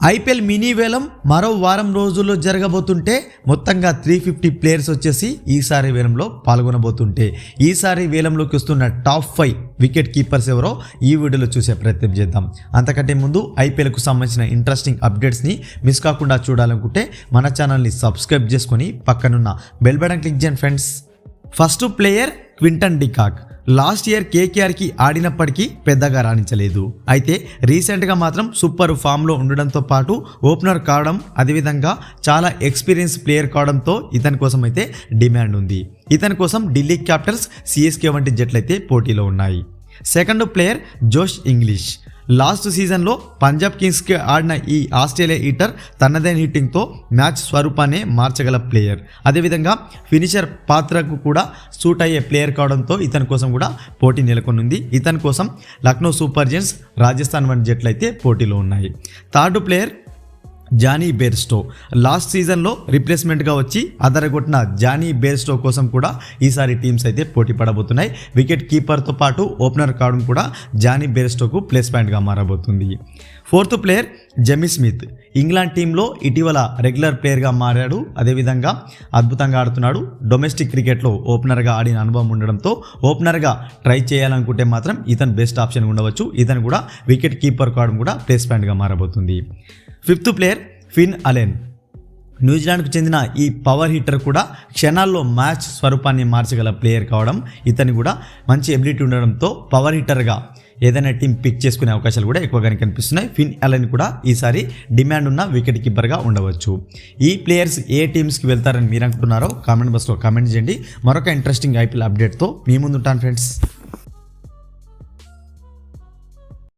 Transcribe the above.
IPL mini వేలం మరో వారం రోజుల్లో జరగబోతుంటే మొత్తంగా 350 ప్లేయర్స్ వచ్చేసి ఈసారి వేలంలో పాల్గొనబోతుంటే ఈసారి వేలంలోకి వస్తున్న టాప్ 5 వికెట్ కీపర్స్ ఎవరో ఈ వీడియోలో చూసే ప్రయత్నం చేద్దాం. అంతకంటే ముందు ఐపీఎల్కు సంబంధించిన ఇంట్రెస్టింగ్ అప్డేట్స్ని మిస్ కాకుండా చూడాలనుకుంటే మన ఛానల్ని సబ్స్క్రైబ్ చేసుకొని పక్కనున్న బెల్ బటన్ క్లిక్ చేయండి friends. First player Quinton de Kock. Last year కేకేఆర్కి ఆడినప్పటికీ పెద్దగా రాణించలేదు. అయితే రీసెంట్గా మాత్రం సూపర్ ఫామ్లో ఉండడంతో పాటు ఓపెనర్ కావడం, అదేవిధంగా చాలా ఎక్స్పీరియన్స్ ప్లేయర్ కావడంతో ఇతని కోసం అయితే డిమాండ్ ఉంది. ఇతని కోసం ఢిల్లీ క్యాపిటల్స్, సిఎస్కే వంటి జట్లయితే పోటీలో ఉన్నాయి. Second player Josh Inglis. Last సీజన్లో పంజాబ్ కింగ్స్కి ఆడిన ఈ ఆస్ట్రేలియా ఈటర్ తనదైన హిట్టింగ్తో మ్యాచ్ స్వరూపాన్ని మార్చగల ప్లేయర్, అదేవిధంగా ఫినిషర్ పాత్రకు కూడా సూట్ అయ్యే ప్లేయర్ కావడంతో ఇతని కోసం కూడా పోటీ నెలకొనుంది. ఇతని కోసం లక్నో సూపర్ జెయింట్స్, రాజస్థాన్ వంటి జట్లు అయితే పోటీలో ఉన్నాయి. Third player Jonny Bairstow. Last సీజన్లో రిప్లేస్మెంట్గా వచ్చి అదరగొట్టిన జానీ బేర్స్టో కోసం కూడా ఈసారి టీమ్స్ అయితే పోటీ పడబోతున్నాయి. వికెట్ కీపర్తో పాటు ఓపెనర్ కావడం కూడా జానీ బేర్స్టోకు ప్లస్ పాయింట్గా మారబోతుంది. Fourth player Jamie Smith. England టీంలో ఇటీవల రెగ్యులర్ ప్లేయర్గా మారాడు, అదేవిధంగా అద్భుతంగా ఆడుతున్నాడు. డొమెస్టిక్ క్రికెట్లో ఓపెనర్గా ఆడిన అనుభవం ఉండడంతో ఓపెనర్గా ట్రై చేయాలనుకుంటే మాత్రం ఇతను బెస్ట్ ఆప్షన్ ఉండవచ్చు. ఇతను కూడా వికెట్ కీపర్ కావడం కూడా ప్లస్ పాయింట్గా మారబోతుంది. Fifth player Finn Allen. న్యూజిలాండ్కు చెందిన ఈ పవర్ హిట్టర్ కూడా క్షణాల్లో మ్యాచ్ స్వరూపాన్ని మార్చగల ప్లేయర్ కావడం, ఇతని కూడా మంచి ఎబిలిటీ ఉండడంతో పవర్ హిట్టర్గా ఏదైనా టీం పిక్ చేసుకునే అవకాశాలు కూడా ఎక్కువగానే కనిపిస్తున్నాయి. ఫిన్ అలెన్ కూడా ఈసారి డిమాండ్ ఉన్న వికెట్ కీపర్గా ఉండవచ్చు. ఈ ప్లేయర్స్ ఏ టీమ్స్కి వెళ్తారని మీరు అనుకుంటున్నారో కామెంట్ బాక్స్లో కామెంట్ చేయండి. మరొక ఇంట్రెస్టింగ్ ఐపీఎల్ అప్డేట్తో మీ ముందు ఉంటాను ఫ్రెండ్స్.